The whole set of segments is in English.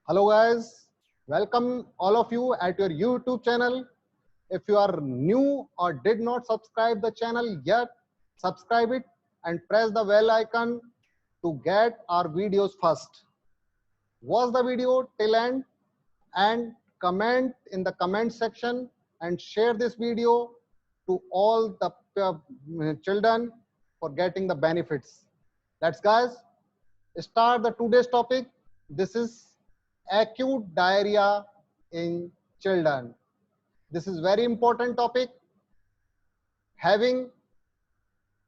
Hello guys, welcome all of you at your YouTube channel. If you are new or did not subscribe the channel yet, subscribe it and press the bell icon to get our videos first. Watch the video till end and comment in the comment section and share this video to all the children for getting the benefits. Let's guys start the today's topic. This is acute diarrhea in children. This is very important topic having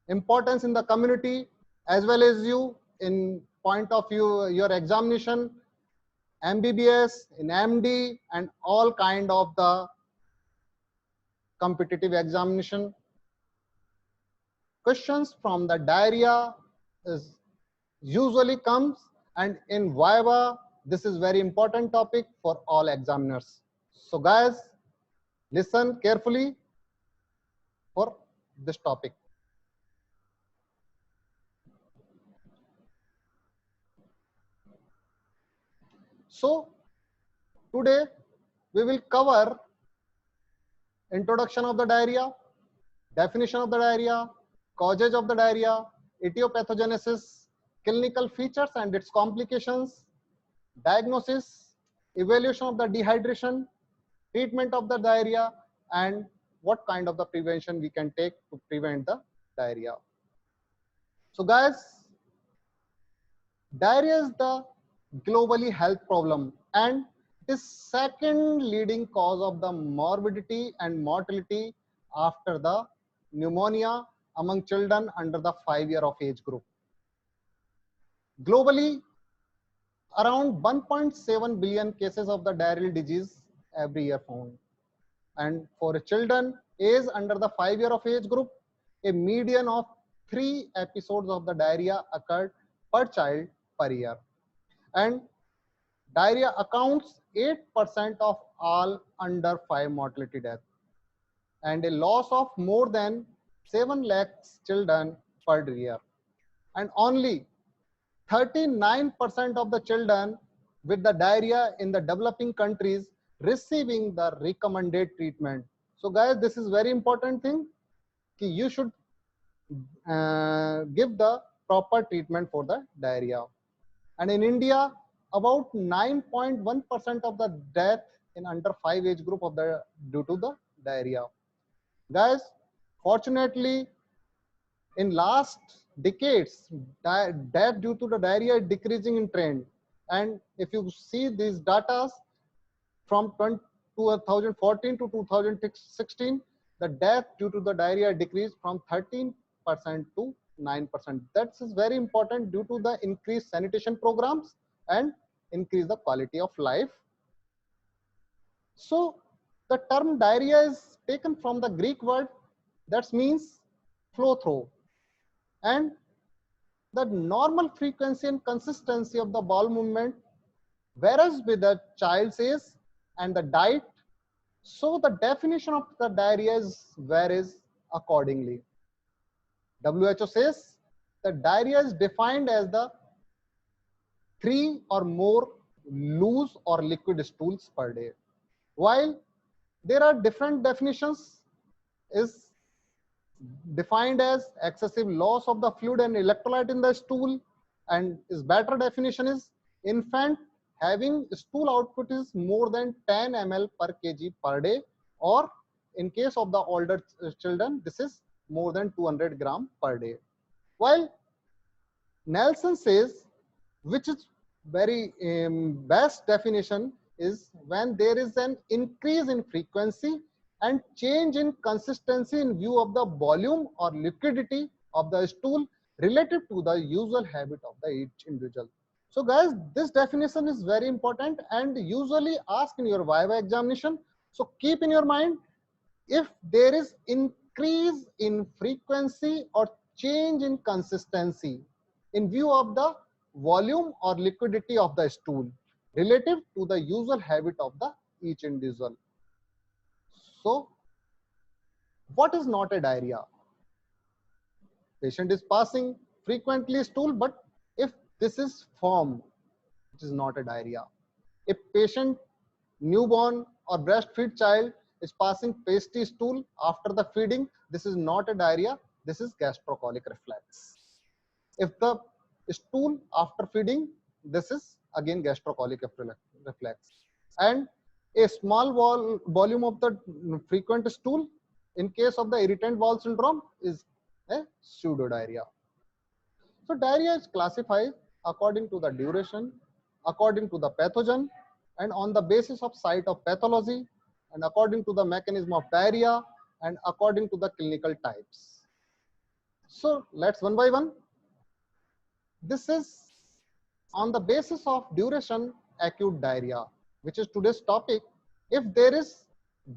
importance in the community as well as you in point of view your examination, MBBS, in MD and all kind of the competitive examination. Questions from the diarrhea is usually comes, and in Viva this is very important topic for all examiners. So guys, listen carefully for this topic. So today we will cover introduction of the diarrhea, definition of the diarrhea, causes of the diarrhea, etiopathogenesis, clinical features and its complications, diagnosis, evaluation of the dehydration, treatment of the diarrhea, and what kind of the prevention we can take to prevent the diarrhea. So guys, diarrhea is the globally health problem and is second leading cause of the morbidity and mortality after the pneumonia among children under the 5 year of age group. Globally, around 1.7 billion cases of the diarrheal disease every year found. And for children aged under the 5 year of age group, a median of 3 episodes of the diarrhea occurred per child per year. And diarrhea accounts 8% of all under 5 mortality deaths and a loss of more than 7 lakhs children per year. And only 39% of the children with the diarrhea in the developing countries receiving the recommended treatment. So guys, this is very important thing. You should give the proper treatment for the diarrhea. And in India, about 9.1% of the death in under 5 age group of the due to the diarrhea. Guys, fortunately, in last decades, death due to the diarrhea is decreasing in trend. And if you see these data from 2014 to 2016, the death due to the diarrhea decreased from 13% to 9%. That is very important due to the increased sanitation programs and increase the quality of life. So the term diarrhea is taken from the Greek word that means flow through, and the normal frequency and consistency of the bowel movement varies with the child's age and the diet. So the definition of the diarrhea varies accordingly. WHO says that diarrhea is defined as the 3 or more loose or liquid stools per day. While there are different definitions, is defined as excessive loss of the fluid and electrolyte in the stool, and is better definition is infant having stool output is more than 10 ml per kg per day, or in case of the older children this is more than 200 gram per day. While Nelson says, which is very best definition, is when there is an increase in frequency and change in consistency in view of the volume or liquidity of the stool relative to the usual habit of the each individual. So guys, this definition is very important and usually asked in your Viva examination. So keep in your mind, if there is increase in frequency or change in consistency in view of the volume or liquidity of the stool relative to the usual habit of the each individual. So what is not a diarrhea? Patient is passing frequently stool, but if this is formed, it is not a diarrhea. A patient, newborn or breastfeed child is passing pasty stool after the feeding, this is not a diarrhea, this is gastrocolic reflex. If the stool after feeding, this is again gastrocolic reflex. And a small volume of the frequent stool in case of the irritant bowel syndrome is a pseudo diarrhea. So diarrhea is classified according to the duration, according to the pathogen, and on the basis of site of pathology, and according to the mechanism of diarrhea, and according to the clinical types. So let's one by one. This is on the basis of duration acute diarrhea, which is today's topic. If there is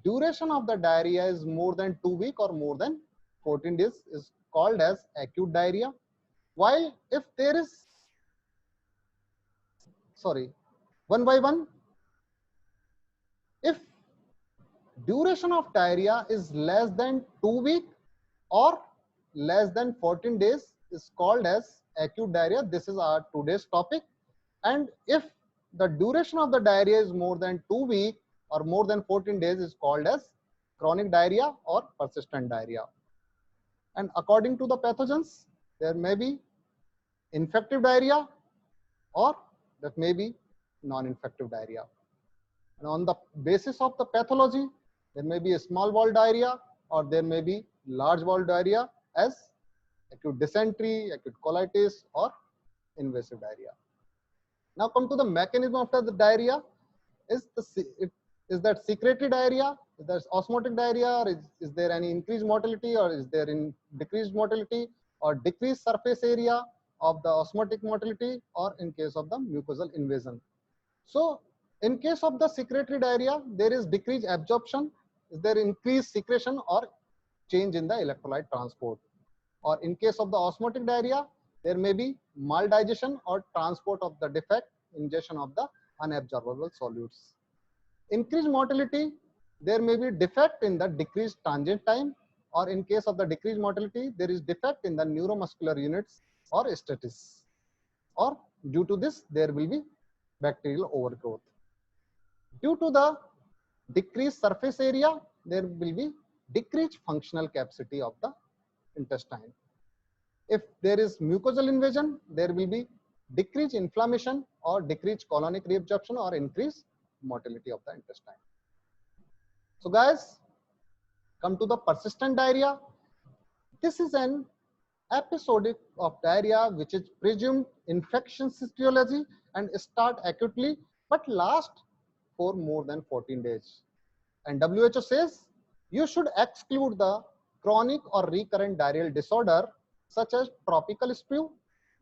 duration of the diarrhea is more than 2 weeks or more than 14 days is called as acute diarrhea. While if there is, one by one, if duration of diarrhea is less than 2 weeks or less than 14 days is called as acute diarrhea. This is our today's topic. And if the duration of the diarrhea is more than 2 weeks or more than 14 days is called as chronic diarrhea or persistent diarrhea. And according to the pathogens, there may be infective diarrhea or that may be non-infective diarrhea. And on the basis of the pathology, there may be a small bowel diarrhea or there may be large bowel diarrhea as acute dysentery, acute colitis or invasive diarrhea. Now come to the mechanism of the diarrhea. Is that secretory diarrhea? Is there osmotic diarrhea? Or is there any increased motility or is there in decreased motility or decreased surface area of the osmotic motility or in case of the mucosal invasion? So in case of the secretory diarrhea, there is decreased absorption, is there increased secretion or change in the electrolyte transport. Or in case of the osmotic diarrhea, there may be maldigestion or transport of the defect, ingestion of the unabsorbable solutes. Increased motility, there may be defect in the decreased transient time, or in case of the decreased motility, there is defect in the neuromuscular units or status. Or due to this, there will be bacterial overgrowth. Due to the decreased surface area, there will be decreased functional capacity of the intestine. If there is mucosal invasion, there will be decreased inflammation or decreased colonic reabsorption or increased motility of the intestine. So guys, come to the persistent diarrhea. This is an episodic of diarrhea which is presumed infectious etiology and start acutely but last for more than 14 days. And WHO says you should exclude the chronic or recurrent diarrheal disorder such as tropical sprue,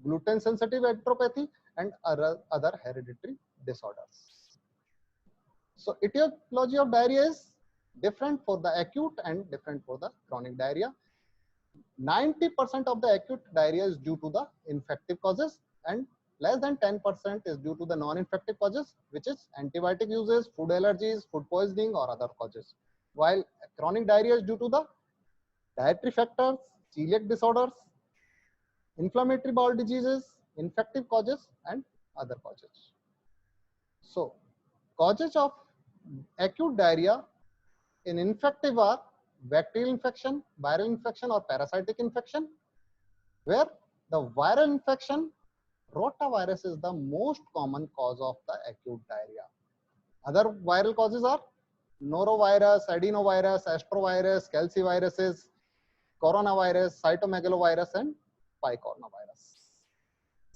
gluten sensitive enteropathy and other hereditary disorders. So etiology of diarrhea is different for the acute and different for the chronic diarrhea. 90% of the acute diarrhea is due to the infective causes and less than 10% is due to the non-infective causes, which is antibiotic uses, food allergies, food poisoning or other causes. While chronic diarrhea is due to the dietary factors, celiac disorders, inflammatory bowel diseases, infective causes and other causes. So causes of acute diarrhea in infective are bacterial infection, viral infection or parasitic infection, where the viral infection, rotavirus is the most common cause of the acute diarrhea. Other viral causes are norovirus, adenovirus, astrovirus, caliciviruses, coronavirus, cytomegalovirus and picornavirus.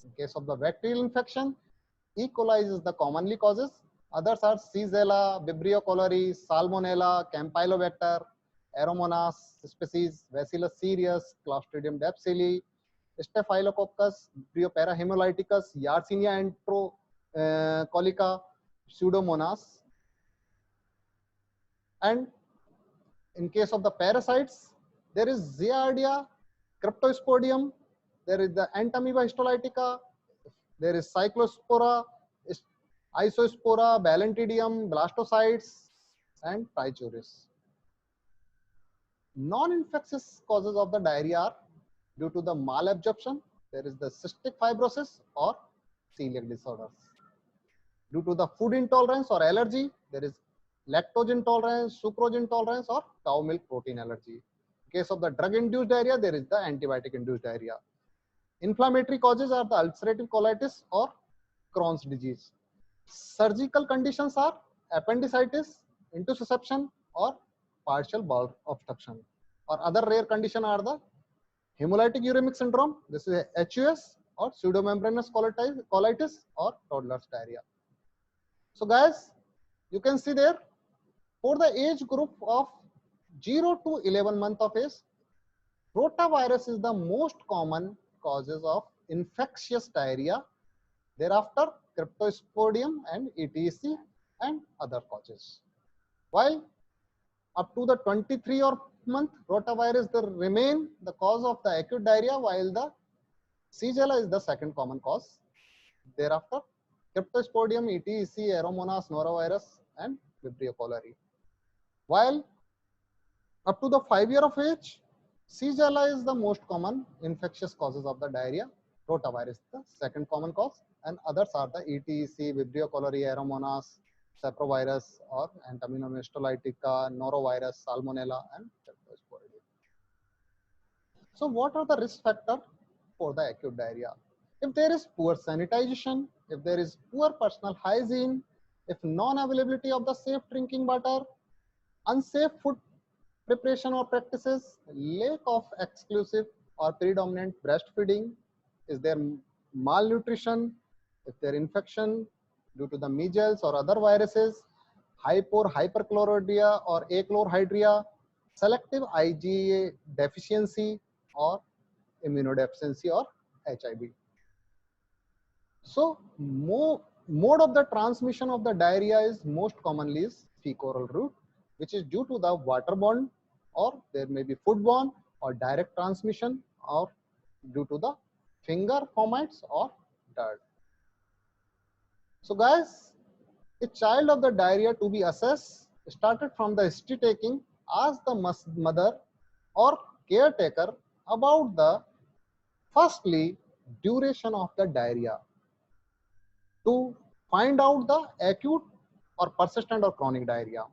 In case of the bacterial infection, E. coli is the commonly causes. Others are Shigella, Vibrio cholerae, Salmonella, Campylobacter, Aeromonas species, Bacillus cereus, Clostridium difficile, Staphylococcus, Vibrio parahemolyticus, Yersinia enterocolica, Pseudomonas. And in case of the parasites, there is Giardia, Cryptosporidium, there is the Entamoeba histolytica, there is Cyclospora, Isospora, Balantidium, Blastocysts, and Trichuris. Non-infectious causes of the diarrhea are due to the malabsorption, there is the cystic fibrosis or celiac disorders. due to the food intolerance or allergy. There is lactose intolerance, sucrose intolerance, or cow milk protein allergy. In case of the drug-induced diarrhea, there is the antibiotic-induced diarrhea. Inflammatory causes are the ulcerative colitis or Crohn's disease. Surgical conditions are appendicitis, intussusception, or partial bowel obstruction. Or other rare condition are the hemolytic uremic syndrome, this is HUS, or pseudomembranous colitis or toddler's diarrhea. So guys, you can see there, for the age group of 0 to 11 month of age, rotavirus is the most common causes of infectious diarrhea. Thereafter, cryptosporidium and ETC and other causes. While up to the 23 or month, rotavirus remain the cause of the acute diarrhea, while the Shigella is the second common cause. Thereafter, cryptosporidium, ETC, Aeromonas, norovirus, and Vibrio cholerae. While up to the 5 year of age, Shigella is the most common infectious causes of the diarrhea. Rotavirus the second common cause, and others are the ETC, Vibrio cholerae, Aeromonas, Saprovirus or Entaminoma histolytica, norovirus, Salmonella, and Cryptosporidium. So, what are the risk factors for the acute diarrhea? If there is poor sanitization, if there is poor personal hygiene, if non-availability of the safe drinking water, unsafe food preparation or practices, lack of exclusive or predominant breastfeeding, is there malnutrition, if there infection due to the measles or other viruses, hyperchlorhydria or achlorhydria, selective IgA deficiency or immunodeficiency or HIV. So mode of the transmission of the diarrhea is most commonly is fecal route, which is due to the waterborne, or there may be foodborne or direct transmission, or due to the finger fomites or dirt. So guys, a child of the diarrhea to be assessed started from the history taking. Ask the mother or caretaker about the firstly duration of the diarrhea to find out the acute or persistent or chronic diarrhea.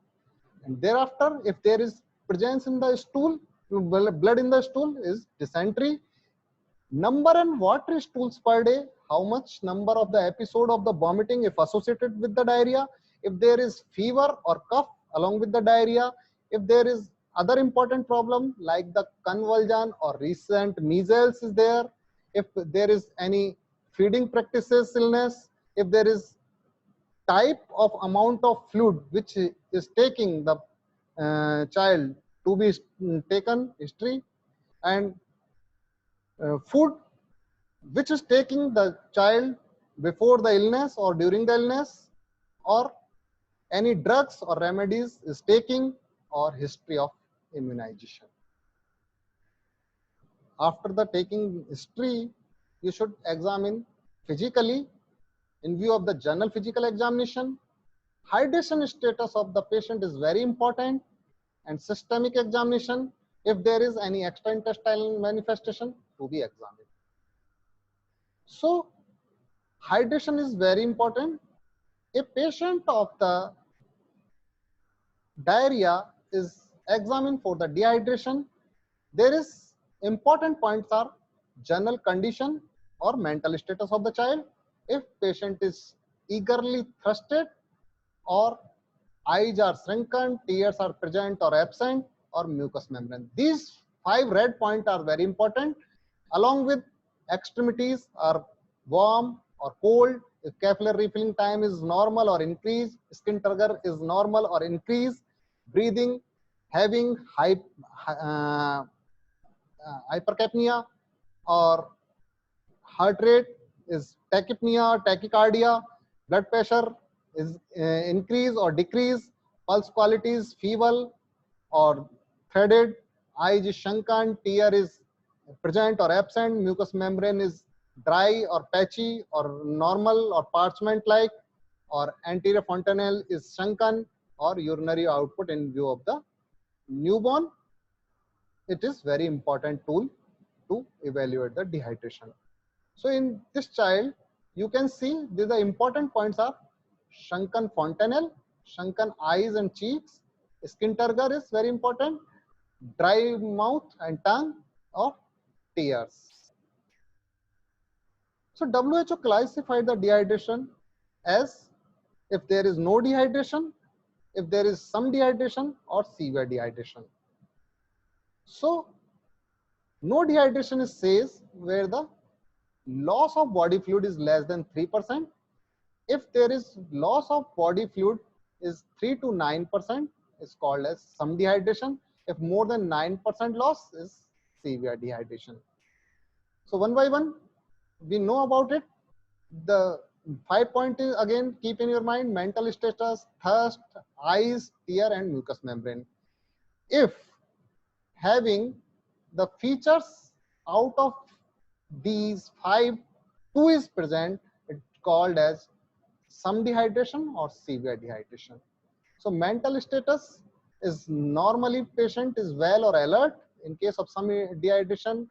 And thereafter, if there is presence in the stool, blood in the stool, is dysentery, number and watery stools per day, how much number of the episode of the vomiting if associated with the diarrhea, if there is fever or cough along with the diarrhea, if there is other important problem like the convulsion or recent measles is there, if there is any feeding practices illness, if there is type of amount of fluid which is taking the child to be taken history, and food which is taking the child before the illness or during the illness, or any drugs or remedies is taking, or history of immunization. After the taking history, you should examine physically in view of the general physical examination. Hydration status of the patient is very important, and systemic examination if there is any extraintestinal manifestation to be examined. So hydration is very important. A patient of the diarrhea is examined for the dehydration. There is important points are general condition or mental status of the child. If patient is eagerly thirsted, or eyes are shrunken, tears are present or absent, or mucous membrane. These 5 red points are very important. Along with extremities are warm or cold, if capillary refilling time is normal or increased, skin turgor is normal or increased, breathing, having hypercapnia, or heart rate is tachypnea, tachycardia, blood pressure is increase or decrease, pulse quality is feeble or threaded, eyes is shrunken, tear is present or absent, mucous membrane is dry or patchy or normal or parchment like, or anterior fontanelle is shrunken, or urinary output in view of the newborn. It is very important tool to evaluate the dehydration. So in this child, you can see these are important points are shrunken fontanelle, shrunken eyes and cheeks, skin turgor is very important, dry mouth and tongue, or tears. So WHO classified the dehydration as if there is no dehydration, if there is some dehydration, or severe dehydration. So no dehydration is says where the loss of body fluid is less than 3%. If there is loss of body fluid is 3 to 9%, is called as some dehydration. If more than 9% loss is severe dehydration. So one by one, we know about it. The 5 point is again keep in your mind: mental status, thirst, eyes, tear, and mucous membrane. If having the features out of these 5, 2 is present, it's called as some dehydration or severe dehydration. So mental status is normally patient is well or alert. In case of some dehydration,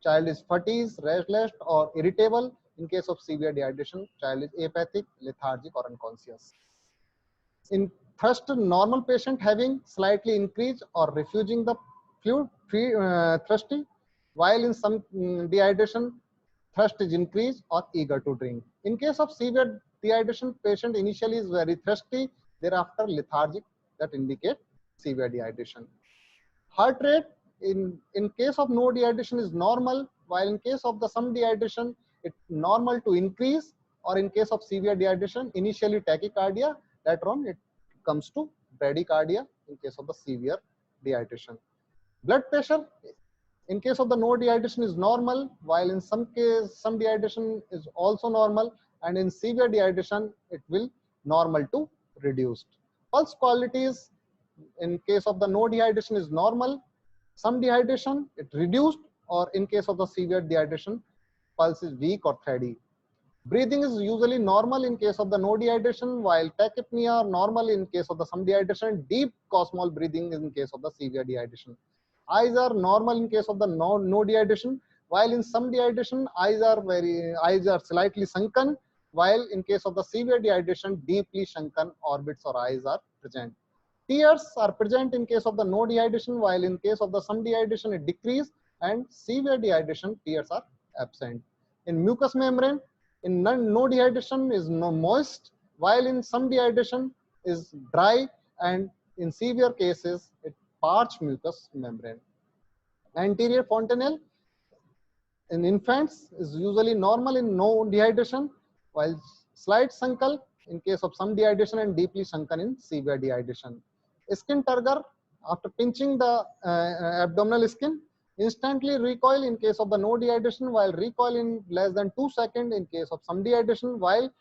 child is fatigued, restless, or irritable. In case of severe dehydration, child is apathic, lethargic, or unconscious. In thirst, normal patient having slightly increased or refusing the fluid, thirsty, while in some dehydration, thirst is increased or eager to drink. In case of severe dehydration, patient initially is very thirsty, thereafter lethargic, that indicate severe dehydration. Heart rate in case of no dehydration is normal, while in case of the some dehydration, it's normal to increase, or in case of severe dehydration, initially tachycardia, later on it comes to bradycardia in case of the severe dehydration. Blood pressure in case of the no dehydration is normal, while in some case some dehydration is also normal, and in severe dehydration it will normal to reduced. Pulse qualities in case of the no dehydration is normal, some dehydration it reduced, or in case of the severe dehydration pulse is weak or thready. Breathing is usually normal in case of the no dehydration, while tachypnea are normal in case of the some dehydration, deep Kussmaul breathing in case of the severe dehydration. Eyes are normal in case of the no dehydration, while in some dehydration eyes are slightly sunken, while in case of the severe dehydration deeply sunken orbits or eyes are present. Tears are present in case of the no dehydration, while in case of the some dehydration it decrease, and severe dehydration tears are absent. In mucous membrane, in no dehydration is no moist, while in some dehydration is dry, and in severe cases it parched mucous membrane. Anterior fontanelle in infants is usually normal in no dehydration, while slight sunken in case of some dehydration and deeply sunken in severe dehydration. Skin turgor after pinching the abdominal skin instantly recoil in case of the no dehydration, while recoil in less than 2 seconds in case of some dehydration, while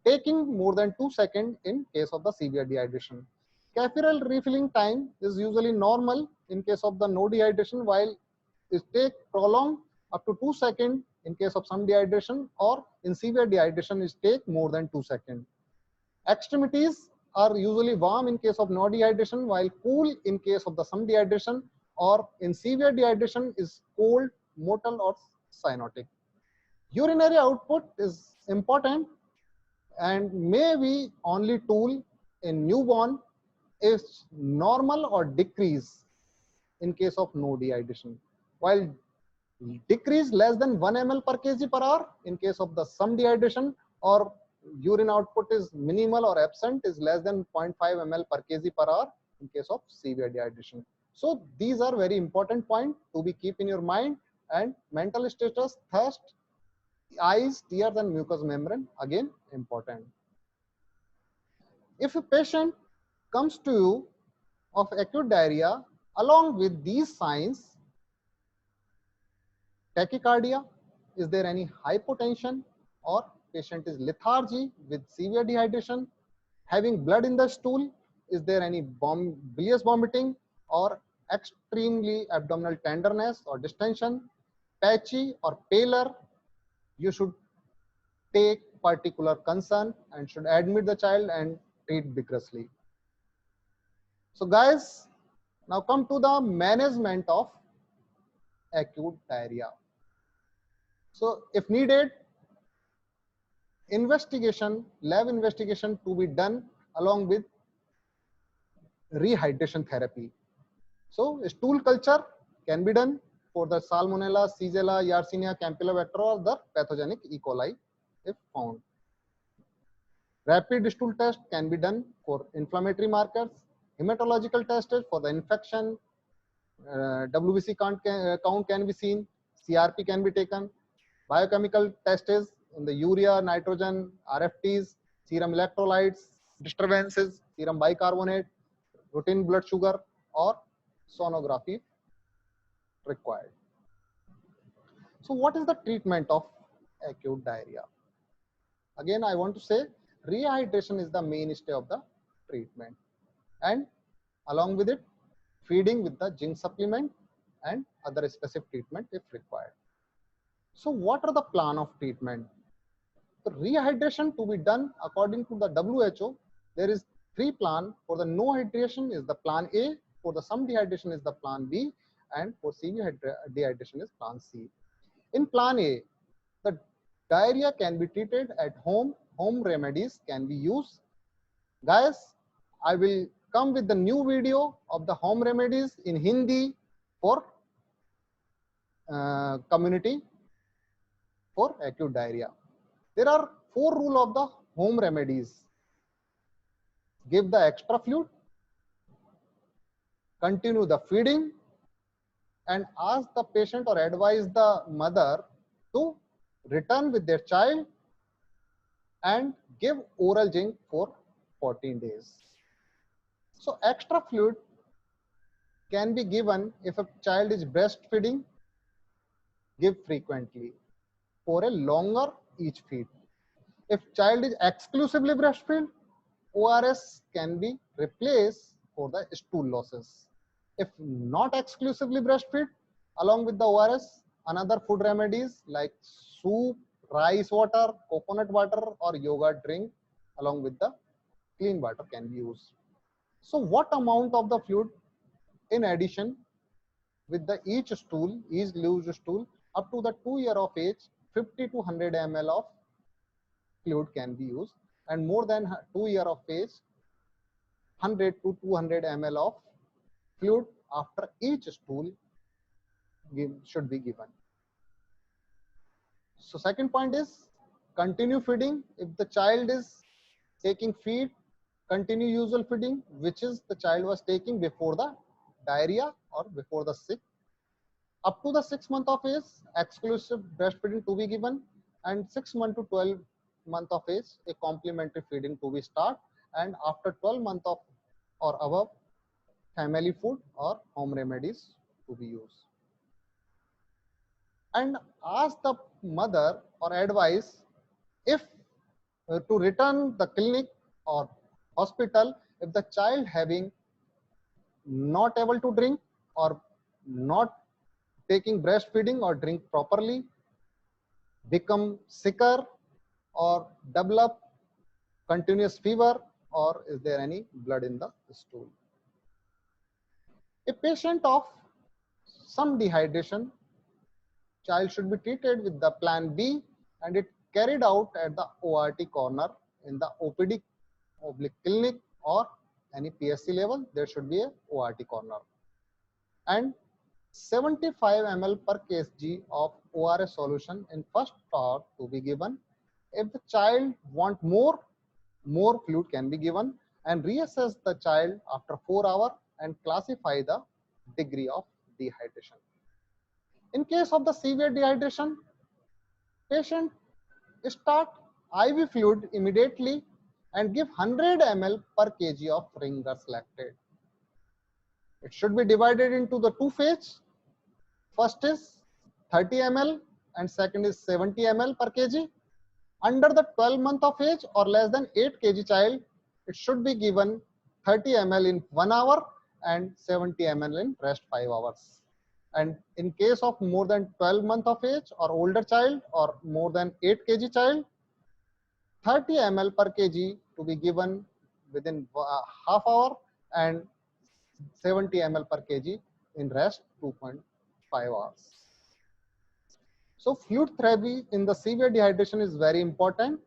taking more than 2 seconds in case of the severe dehydration. Capillary refilling time is usually normal in case of the no dehydration, while it take prolonged up to 2 seconds in case of some dehydration, or in severe dehydration is take more than 2 seconds. Extremities are usually warm in case of no dehydration, while cool in case of the some dehydration, or in severe dehydration is cold, motile, or cyanotic. Urinary output is important and may be only tool in newborn is normal or decrease in case of no dehydration, while decrease less than 1 ml per kg per hour in case of the some dehydration, or urine output is minimal or absent is less than 0.5 ml per kg per hour in case of severe dehydration. So these are very important points to be keep in your mind. And mental status, thirst, eyes, tears, and mucous membrane again important. If a patient comes to you of acute diarrhea along with these signs: tachycardia, is there any hypotension, or patient is lethargy with severe dehydration, having blood in the stool, is there any bilious vomiting, or extremely abdominal tenderness or distension, patchy or pallor, you should take particular concern and should admit the child and treat vigorously. So guys, now come to the management of acute diarrhea. So if needed, investigation, lab investigation to be done along with rehydration therapy. So stool culture can be done for the Salmonella, Shigella, Yersinia, Campylobacter or the pathogenic E. coli if found. Rapid stool test can be done for inflammatory markers. Hematological tests for the infection. WBC count can be seen. CRP can be taken. Biochemical tests in the urea, nitrogen, RFTs, serum electrolytes, disturbances, serum bicarbonate, routine blood sugar, or sonography required. So what is the treatment of acute diarrhea? Again, I want to say rehydration is the mainstay of the treatment, and along with it, feeding with the zinc supplement and other specific treatment if required. So what are the plan of treatment? The rehydration to be done according to the WHO, there is 3 plan. For the no hydration is the plan A, for the some dehydration is the plan B, and for severe dehydration is plan C. In plan A, the diarrhea can be treated at home. Home remedies can be used. Guys, I will come with the new video of the home remedies in Hindi for community for acute diarrhea. There are 4 rules of the home remedies. Give the extra fluid, continue the feeding, and ask the patient or advise the mother to return with their child and give oral zinc for 14 days. So extra fluid can be given if a child is breastfeeding, give frequently for a longer each feed. If child is exclusively breastfed, ORS can be replaced for the stool losses. If not exclusively breastfed, along with the ORS, another food remedies like soup, rice water, coconut water, or yogurt drink, along with the clean water can be used. So what amount of the fluid in addition with the each stool, each loose stool, up to the 2 year of age, 50 to 100 ml of fluid can be used, and more than 2 year of age, 100 to 200 ml of fluid after each stool should be given. So second point is continue feeding. If the child is taking feed, continue usual feeding, which is the child was taking before the diarrhea or before the sick. Up to the 6 month of age, exclusive breastfeeding to be given, and 6 month to 12 month of age, a complementary feeding to be start, and after 12 month of or above, family food or home remedies to be used. And ask the mother or advise if to return the clinic or hospital if the child having not able to drink or not taking breastfeeding or drink properly, become sicker or develop continuous fever, or is there any blood in the stool. A patient of some dehydration, child should be treated with the plan B and it carried out at the ORT corner in the OPD oblique clinic or any PSC level, there should be a ORT corner. And 75 ml per kg of ORS solution in first hour to be given. If the child want more fluid can be given, and reassess the child after 4 hours and classify the degree of dehydration. In case of the severe dehydration, patient start IV fluid immediately and give 100 ml per kg of Ringer's lactate. It should be divided into the 2 phases. First is 30 ml and second is 70 ml per kg. Under the 12 month of age or less than 8 kg child, it should be given 30 ml in 1 hour and 70 ml in rest 5 hours. And in case of more than 12 month of age or older child or more than 8 kg child, 30 ml per kg to be given within half hour and 70 ml per kg in rest 2.5 hours. So fluid therapy in the severe dehydration is very important.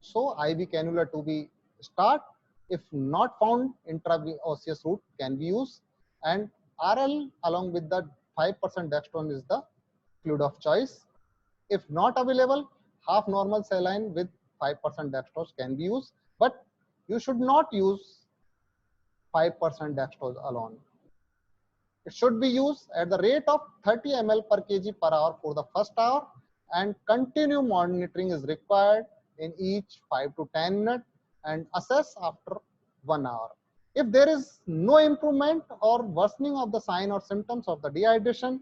So IV cannula to be start. If not found, intraosseous route can be used, and RL along with the 5% dextran is the fluid of choice. If not available, half normal saline with 5% dextrose can be used, but you should not use 5% dextrose alone. It should be used at the rate of 30 ml per kg per hour for the first hour, and continue monitoring is required in each 5 to 10 minutes and assess after 1 hour. If there is no improvement or worsening of the sign or symptoms of the dehydration,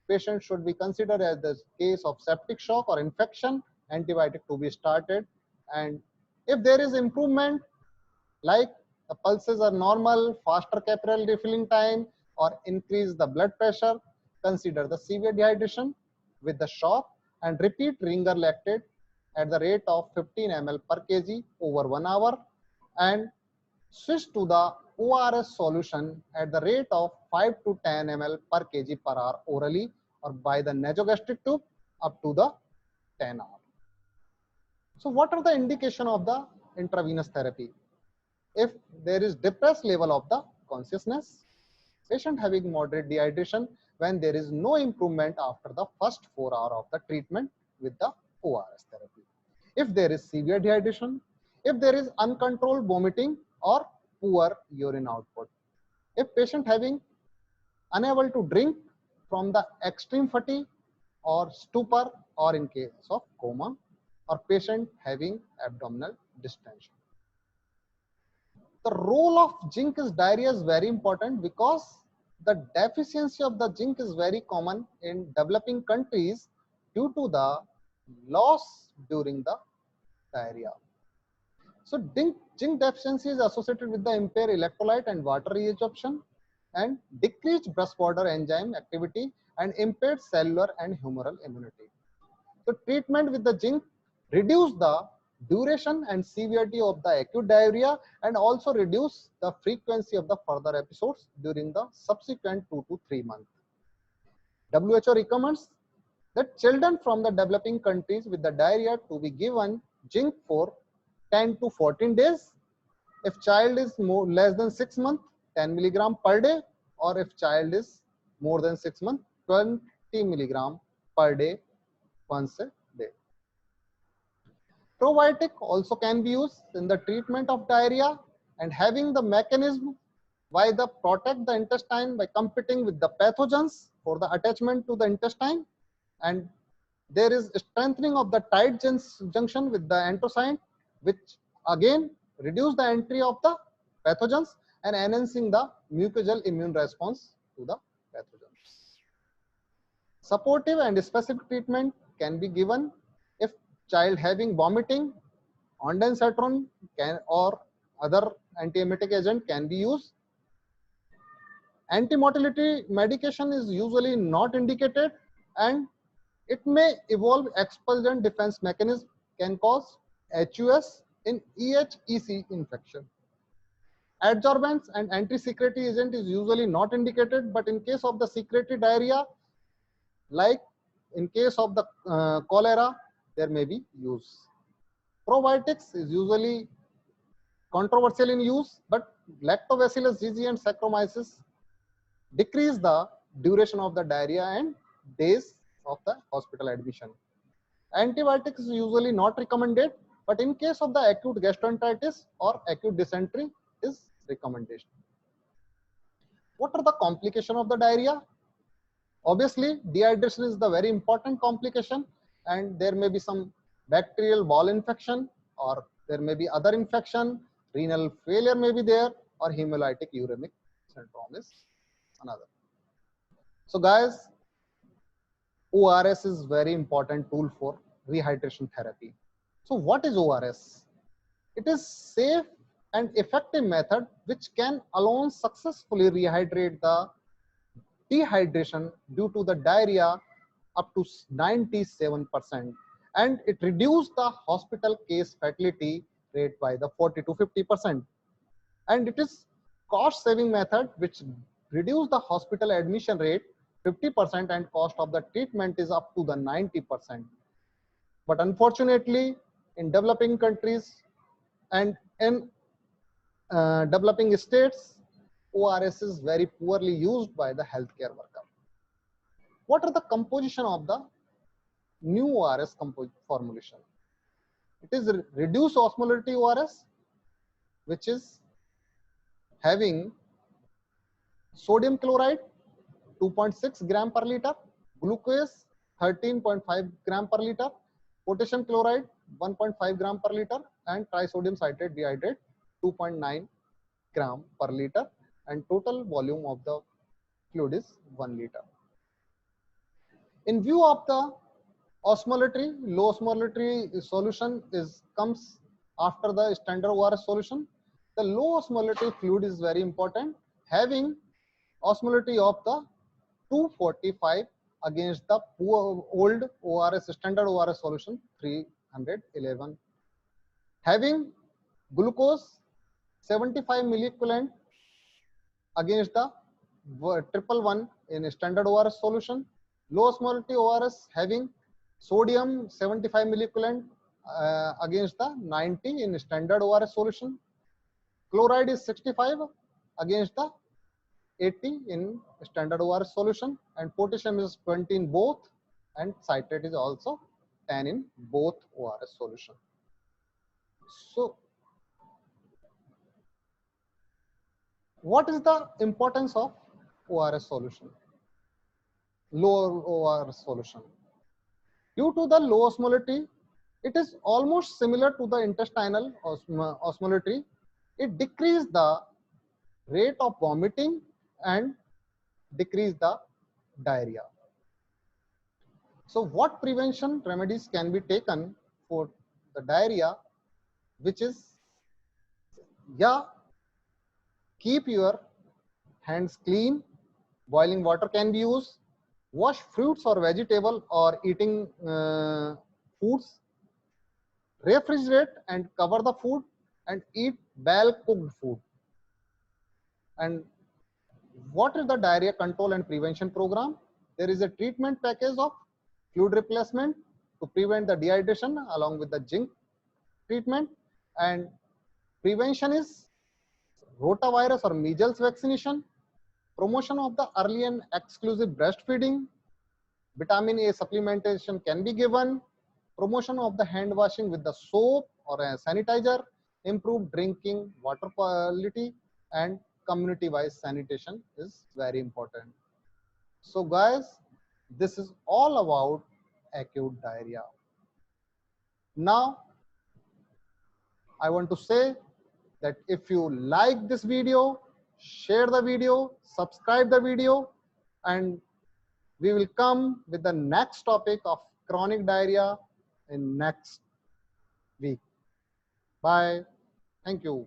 patient should be considered as the case of septic shock or infection, antibiotic to be started. And if there is improvement, like the pulses are normal, faster capillary refilling time, or increase the blood pressure, consider the severe dehydration with the shock and repeat ringer lactate at the rate of 15 ml per kg over 1 hour, and switch to the ORS solution at the rate of 5 to 10 ml per kg per hour orally or by the nasogastric tube up to the 10 hour. So what are the indication of the intravenous therapy? If there is depressed level of the consciousness, patient having moderate dehydration when there is no improvement after the first 4 hours of the treatment with the ORS therapy. If there is severe dehydration, if there is uncontrolled vomiting or poor urine output, if patient having unable to drink from the extreme fatigue or stupor, or in case of coma, or patient having abdominal distension. The role of zinc is diarrhea is very important because the deficiency of the zinc is very common in developing countries due to the loss during the diarrhea. So zinc deficiency is associated with the impaired electrolyte and water reabsorption and decreased breast border enzyme activity and impaired cellular and humoral immunity. So treatment with the zinc reduce the duration and severity of the acute diarrhea and also reduce the frequency of the further episodes during the subsequent 2 to 3 months. WHO recommends that children from the developing countries with the diarrhea to be given zinc for 10 to 14 days. If child is less than 6 months, 10 milligram per day, or if child is more than 6 months, 20 milligram per day once a day. Probiotic also can be used in the treatment of diarrhea and having the mechanism why the protect the intestine by competing with the pathogens for the attachment to the intestine, and there is strengthening of the tight junction with the enterocyte, which again reduce the entry of the pathogens and enhancing the mucosal immune response to the pathogens. Supportive and specific treatment can be given if child having vomiting, ondansetron can or other antiemetic agent can be used. Antimotility medication is usually not indicated, and it may evolve expulsion defense mechanism can cause HUS in EHEC infection. Adsorbents and anti-secretory agent is usually not indicated, but in case of the secretory diarrhea, like in case of the cholera, there may be use. Probiotics is usually controversial in use, but Lactobacillus GG and Saccharomyces decrease the duration of the diarrhea and days of the hospital admission. Antibiotics is usually not recommended, but in case of the acute gastroenteritis or acute dysentery is recommendation. What are the complications of the diarrhea? Obviously, dehydration is the very important complication, and there may be some bacterial bowel infection, or there may be other infection, renal failure may be there, or hemolytic uremic syndrome is another. So guys, ORS is very important tool for rehydration therapy. So what is ORS? It is safe and effective method which can alone successfully rehydrate the dehydration due to the diarrhea up to 97%, and it reduced the hospital case fatality rate by the 40 to 50%, and it is cost saving method which reduce the hospital admission rate 50% and cost of the treatment is up to the 90%. But unfortunately, in developing countries and in developing states, ORS is very poorly used by the healthcare worker. What are the composition of the new ORS formulation? It is reduced osmolarity ORS, which is having sodium chloride 2.6 gram per liter, glucose 13.5 gram per liter, potassium chloride 1.5 gram per liter, and trisodium citrate dehydrate 2.9 gram per liter, and total volume of the fluid is 1 liter. In view of the osmolarity, low osmolarity solution comes after the standard ORS solution. The low osmolarity fluid is very important, having osmolarity of the 245 against the old ORS standard ORS solution 311. Having glucose 75 milliequivalent against the 111 in standard ORS solution. Low osmolarity ORS having sodium 75 milliequivalent against the 90 in standard ORS solution. Chloride is 65 against the 80 in standard ORS solution, and potassium is 20 in both, and citrate is also 10 in both ORS solution. So what is the importance of ORS solution? Low ORS solution. Due to the low osmolarity, it is almost similar to the intestinal osmolarity. It decreases the rate of vomiting and decrease the diarrhea. So what prevention remedies can be taken for the diarrhea, which is, yeah, keep your hands clean, boiling water can be used, wash fruits or vegetable or eating foods, refrigerate and cover the food, and eat well cooked food. And what is the diarrhea control and prevention program? There is a treatment package of fluid replacement to prevent the dehydration along with the zinc treatment, and prevention is rotavirus or measles vaccination, promotion of the early and exclusive breastfeeding, vitamin A supplementation can be given, promotion of the hand washing with the soap or a sanitizer, improved drinking water quality, and community-wise sanitation is very important. So guys, this is all about acute diarrhea. Now, I want to say that if you like this video, share the video, subscribe the video, and we will come with the next topic of chronic diarrhea in next week. Bye. Thank you.